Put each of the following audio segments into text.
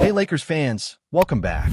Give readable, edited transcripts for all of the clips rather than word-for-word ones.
Hey Lakers fans, welcome back.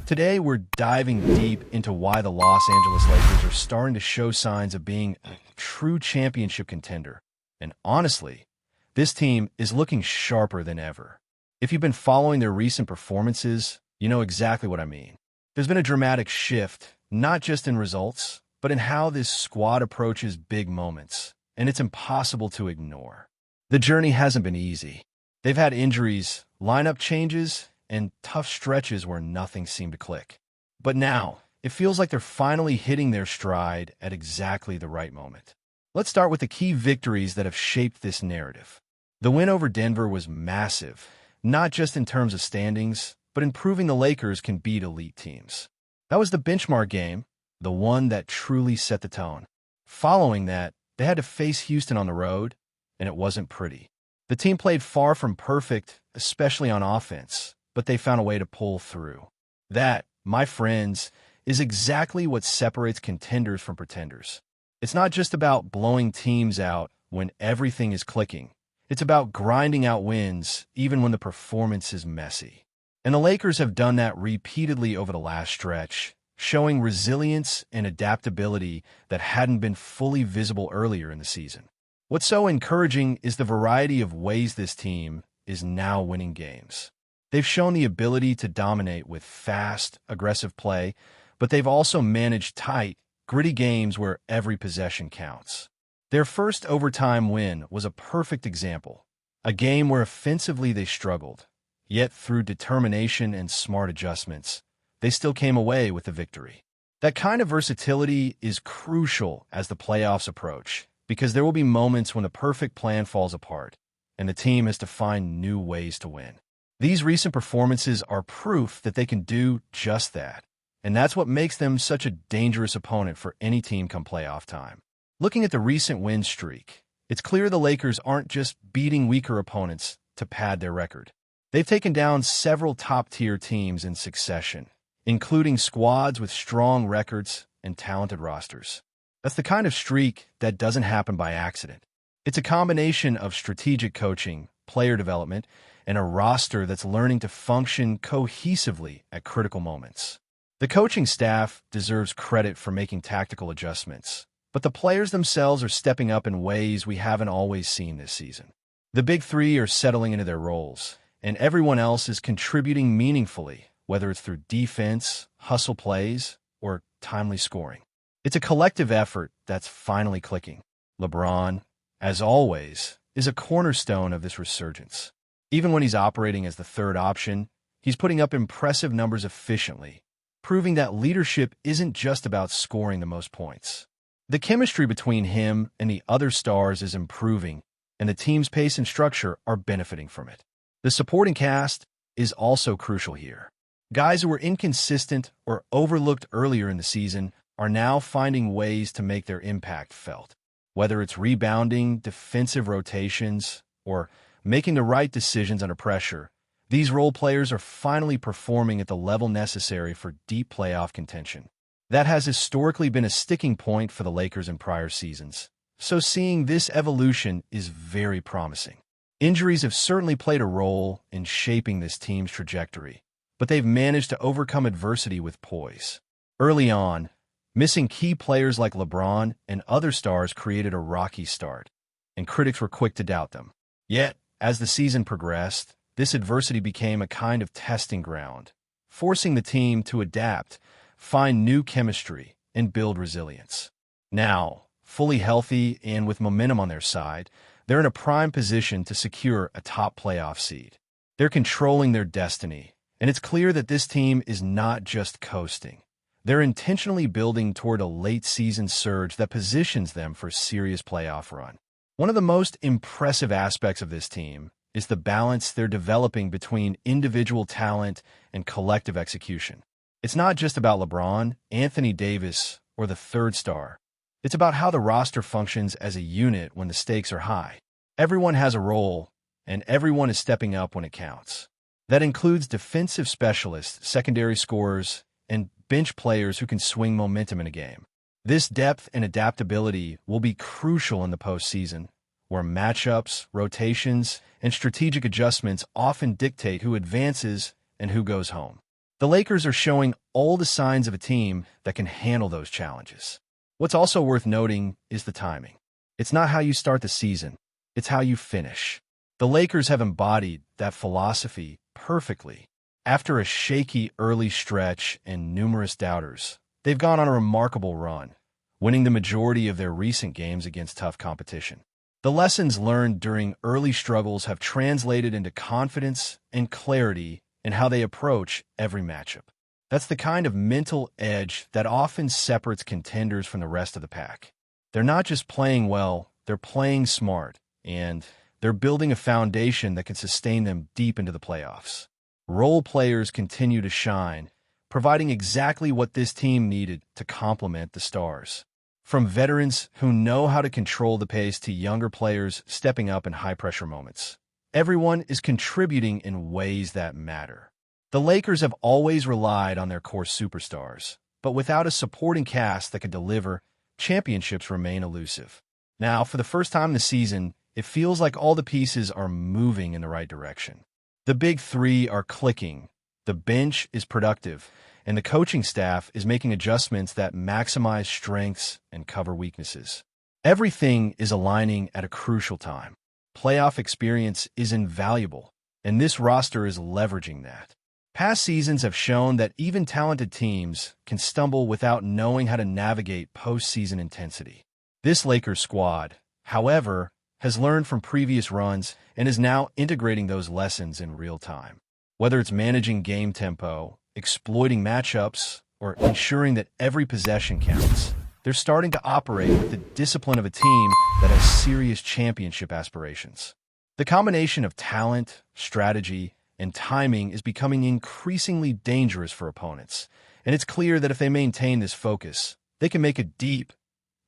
Today we're diving deep into why the Los Angeles Lakers are starting to show signs of being a true championship contender. And honestly, this team is looking sharper than ever. If you've been following their recent performances, you know exactly what I mean. There's been a dramatic shift, not just in results, but in how this squad approaches big moments, and it's impossible to ignore. The journey hasn't been easy. They've had injuries, lineup changes, and tough stretches where nothing seemed to click. But now, it feels like they're finally hitting their stride at exactly the right moment. Let's start with the key victories that have shaped this narrative. The win over Denver was massive, not just in terms of standings, but in proving the Lakers can beat elite teams. That was the benchmark game, the one that truly set the tone. Following that, they had to face Houston on the road, and it wasn't pretty. The team played far from perfect, especially on offense, but they found a way to pull through. That, my friends, is exactly what separates contenders from pretenders. It's not just about blowing teams out when everything is clicking. It's about grinding out wins even when the performance is messy. And the Lakers have done that repeatedly over the last stretch, showing resilience and adaptability that hadn't been fully visible earlier in the season. What's so encouraging is the variety of ways this team is now winning games. They've shown the ability to dominate with fast, aggressive play, but they've also managed tight, gritty games where every possession counts. Their first overtime win was a perfect example, a game where offensively they struggled, yet through determination and smart adjustments, they still came away with the victory. That kind of versatility is crucial as the playoffs approach, because there will be moments when the perfect plan falls apart, and the team has to find new ways to win. These recent performances are proof that they can do just that, and that's what makes them such a dangerous opponent for any team come playoff time. Looking at the recent win streak, it's clear the Lakers aren't just beating weaker opponents to pad their record. They've taken down several top-tier teams in succession, including squads with strong records and talented rosters. That's the kind of streak that doesn't happen by accident. It's a combination of strategic coaching, player development, and a roster that's learning to function cohesively at critical moments. The coaching staff deserves credit for making tactical adjustments, but the players themselves are stepping up in ways we haven't always seen this season. The big three are settling into their roles, and everyone else is contributing meaningfully, whether it's through defense, hustle plays, or timely scoring. It's a collective effort that's finally clicking. LeBron, as always, is a cornerstone of this resurgence. Even when he's operating as the third option, he's putting up impressive numbers efficiently, proving that leadership isn't just about scoring the most points. The chemistry between him and the other stars is improving, and the team's pace and structure are benefiting from it. The supporting cast is also crucial here. Guys who were inconsistent or overlooked earlier in the season are now finding ways to make their impact felt. Whether it's rebounding, defensive rotations, or making the right decisions under pressure, these role players are finally performing at the level necessary for deep playoff contention. That has historically been a sticking point for the Lakers in prior seasons, so seeing this evolution is very promising. Injuries have certainly played a role in shaping this team's trajectory, but they've managed to overcome adversity with poise. Early on, missing key players like LeBron and other stars created a rocky start, and critics were quick to doubt them. Yet, as the season progressed, this adversity became a kind of testing ground, forcing the team to adapt, find new chemistry, and build resilience. Now, fully healthy and with momentum on their side, they're in a prime position to secure a top playoff seed. They're controlling their destiny, and it's clear that this team is not just coasting. They're intentionally building toward a late-season surge that positions them for a serious playoff run. One of the most impressive aspects of this team is the balance they're developing between individual talent and collective execution. It's not just about LeBron, Anthony Davis, or the third star. It's about how the roster functions as a unit when the stakes are high. Everyone has a role, and everyone is stepping up when it counts. That includes defensive specialists, secondary scorers, and bench players who can swing momentum in a game. This depth and adaptability will be crucial in the postseason, where matchups, rotations, and strategic adjustments often dictate who advances and who goes home. The Lakers are showing all the signs of a team that can handle those challenges. What's also worth noting is the timing. It's not how you start the season, it's how you finish. The Lakers have embodied that philosophy perfectly. After a shaky early stretch and numerous doubters, they've gone on a remarkable run, winning the majority of their recent games against tough competition. The lessons learned during early struggles have translated into confidence and clarity in how they approach every matchup. That's the kind of mental edge that often separates contenders from the rest of the pack. They're not just playing well, they're playing smart, and they're building a foundation that can sustain them deep into the playoffs. Role players continue to shine, providing exactly what this team needed to complement the stars. From veterans who know how to control the pace to younger players stepping up in high-pressure moments, everyone is contributing in ways that matter. The Lakers have always relied on their core superstars, but without a supporting cast that could deliver, championships remain elusive. Now, for the first time this season, it feels like all the pieces are moving in the right direction. The big three are clicking, the bench is productive, and the coaching staff is making adjustments that maximize strengths and cover weaknesses. Everything is aligning at a crucial time. Playoff experience is invaluable, and this roster is leveraging that. Past seasons have shown that even talented teams can stumble without knowing how to navigate postseason intensity. This Lakers squad, however, has learned from previous runs and is now integrating those lessons in real time. Whether it's managing game tempo, exploiting matchups, or ensuring that every possession counts, they're starting to operate with the discipline of a team that has serious championship aspirations. The combination of talent, strategy, and timing is becoming increasingly dangerous for opponents, and it's clear that if they maintain this focus, they can make a deep,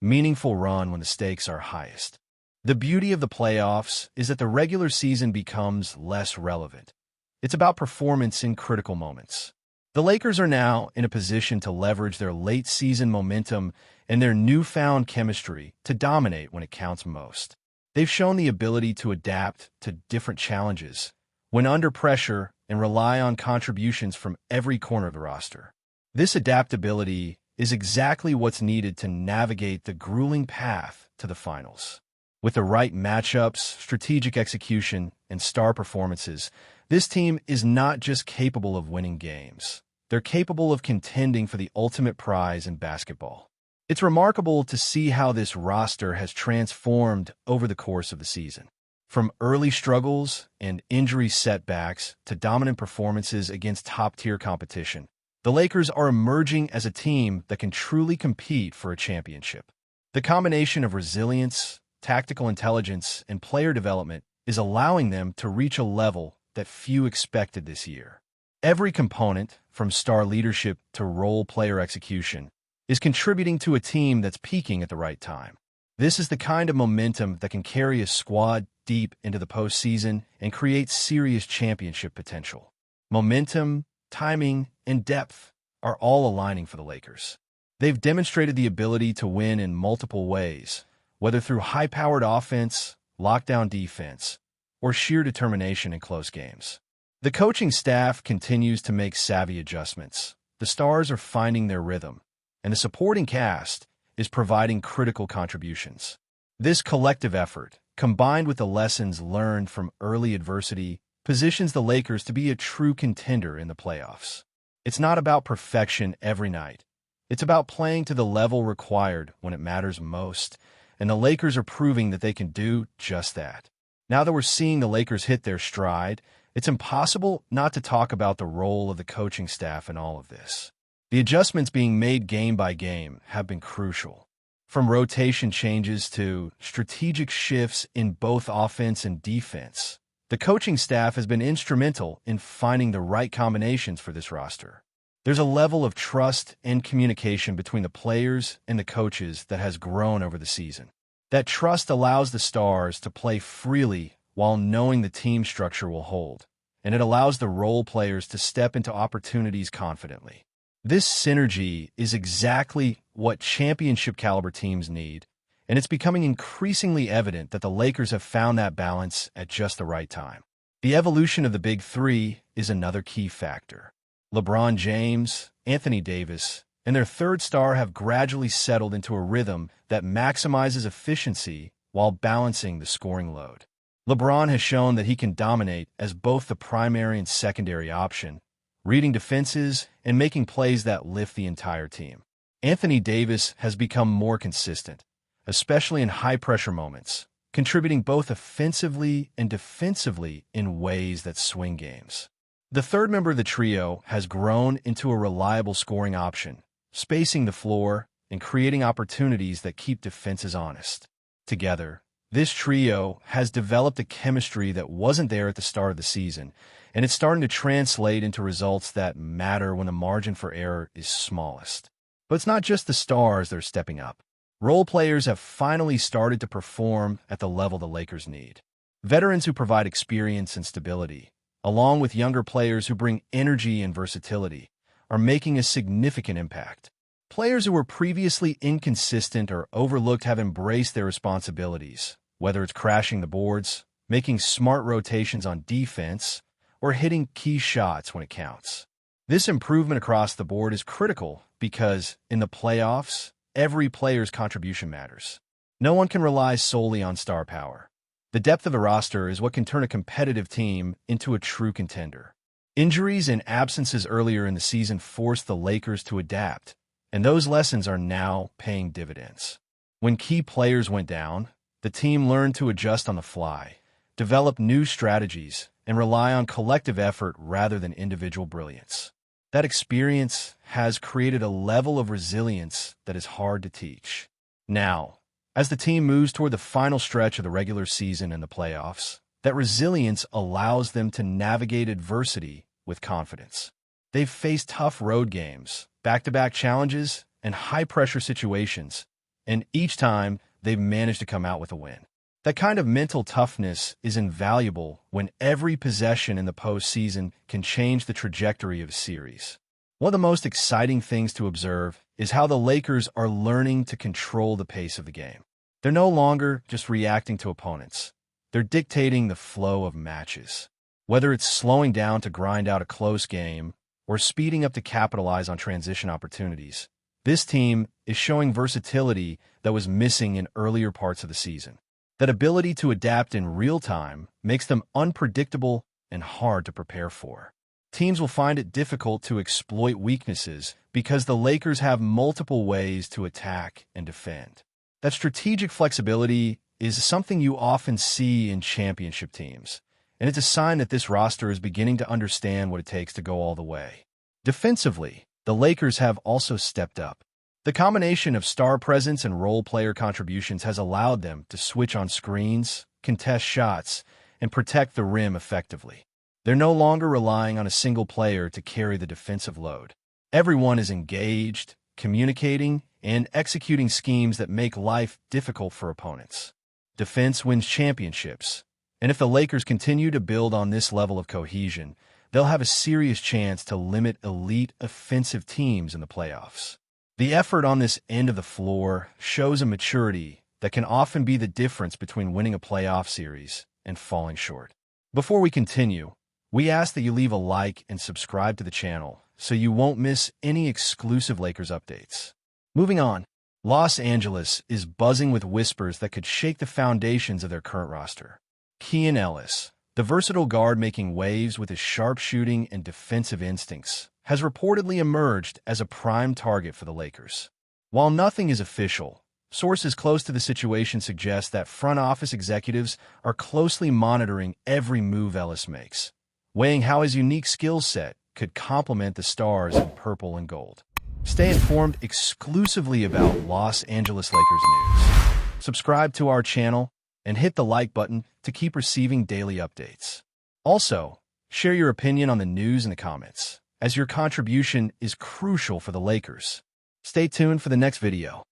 meaningful run when the stakes are highest. The beauty of the playoffs is that the regular season becomes less relevant. It's about performance in critical moments. The Lakers are now in a position to leverage their late-season momentum and their newfound chemistry to dominate when it counts most. They've shown the ability to adapt to different challenges when under pressure and rely on contributions from every corner of the roster. This adaptability is exactly what's needed to navigate the grueling path to the finals. With the right matchups, strategic execution, and star performances, this team is not just capable of winning games. They're capable of contending for the ultimate prize in basketball. It's remarkable to see how this roster has transformed over the course of the season. From early struggles and injury setbacks to dominant performances against top-tier competition, the Lakers are emerging as a team that can truly compete for a championship. The combination of resilience, tactical intelligence, and player development is allowing them to reach a level that few expected this year. Every component, from star leadership to role player execution, is contributing to a team that's peaking at the right time. This is the kind of momentum that can carry a squad deep into the postseason and create serious championship potential. Momentum, timing, and depth are all aligning for the Lakers. They've demonstrated the ability to win in multiple ways, whether through high-powered offense, lockdown defense, or sheer determination in close games. The coaching staff continues to make savvy adjustments. The stars are finding their rhythm, and the supporting cast is providing critical contributions. This collective effort, combined with the lessons learned from early adversity, positions the Lakers to be a true contender in the playoffs. It's not about perfection every night. It's about playing to the level required when it matters most, and the Lakers are proving that they can do just that. Now that we're seeing the Lakers hit their stride, it's impossible not to talk about the role of the coaching staff in all of this. The adjustments being made game by game have been crucial. From rotation changes to strategic shifts in both offense and defense, the coaching staff has been instrumental in finding the right combinations for this roster. There's a level of trust and communication between the players and the coaches that has grown over the season. That trust allows the stars to play freely while knowing the team structure will hold, and it allows the role players to step into opportunities confidently. This synergy is exactly what championship-caliber teams need, and it's becoming increasingly evident that the Lakers have found that balance at just the right time. The evolution of the Big Three is another key factor. LeBron James, Anthony Davis, and their third star have gradually settled into a rhythm that maximizes efficiency while balancing the scoring load. LeBron has shown that he can dominate as both the primary and secondary option, reading defenses and making plays that lift the entire team. Anthony Davis has become more consistent, especially in high-pressure moments, contributing both offensively and defensively in ways that swing games. The third member of the trio has grown into a reliable scoring option, spacing the floor and creating opportunities that keep defenses honest. Together, this trio has developed a chemistry that wasn't there at the start of the season, and it's starting to translate into results that matter when the margin for error is smallest. But it's not just the stars that are stepping up. Role players have finally started to perform at the level the Lakers need. Veterans who provide experience and stability, along with younger players who bring energy and versatility, are making a significant impact. Players who were previously inconsistent or overlooked have embraced their responsibilities, whether it's crashing the boards, making smart rotations on defense, or hitting key shots when it counts. This improvement across the board is critical because, in the playoffs, every player's contribution matters. No one can rely solely on star power. The depth of the roster is what can turn a competitive team into a true contender. Injuries and absences earlier in the season forced the Lakers to adapt, and those lessons are now paying dividends. When key players went down, the team learned to adjust on the fly, develop new strategies, and rely on collective effort rather than individual brilliance. That experience has created a level of resilience that is hard to teach. Now, as the team moves toward the final stretch of the regular season and the playoffs, that resilience allows them to navigate adversity with confidence. They've faced tough road games, back-to-back challenges, and high-pressure situations, and each time they've managed to come out with a win. That kind of mental toughness is invaluable when every possession in the postseason can change the trajectory of a series. One of the most exciting things to observe is how the Lakers are learning to control the pace of the game. They're no longer just reacting to opponents. They're dictating the flow of matches. Whether it's slowing down to grind out a close game or speeding up to capitalize on transition opportunities, this team is showing versatility that was missing in earlier parts of the season. That ability to adapt in real time makes them unpredictable and hard to prepare for. Teams will find it difficult to exploit weaknesses because the Lakers have multiple ways to attack and defend. That strategic flexibility is something you often see in championship teams, and it's a sign that this roster is beginning to understand what it takes to go all the way. Defensively, the Lakers have also stepped up. The combination of star presence and role player contributions has allowed them to switch on screens, contest shots, and protect the rim effectively. They're no longer relying on a single player to carry the defensive load. Everyone is engaged, communicating, and executing schemes that make life difficult for opponents. Defense wins championships, and if the Lakers continue to build on this level of cohesion, they'll have a serious chance to limit elite offensive teams in the playoffs. The effort on this end of the floor shows a maturity that can often be the difference between winning a playoff series and falling short. Before we continue, we ask that you leave a like and subscribe to the channel so you won't miss any exclusive Lakers updates. Moving on, Los Angeles is buzzing with whispers that could shake the foundations of their current roster. Keon Ellis, the versatile guard making waves with his sharp shooting and defensive instincts, has reportedly emerged as a prime target for the Lakers. While nothing is official, sources close to the situation suggest that front office executives are closely monitoring every move Ellis makes, weighing how his unique skill set could complement the stars in purple and gold. Stay informed exclusively about Los Angeles Lakers news. Subscribe to our channel and hit the like button to keep receiving daily updates. Also, share your opinion on the news in the comments, as your contribution is crucial for the Lakers. Stay tuned for the next video.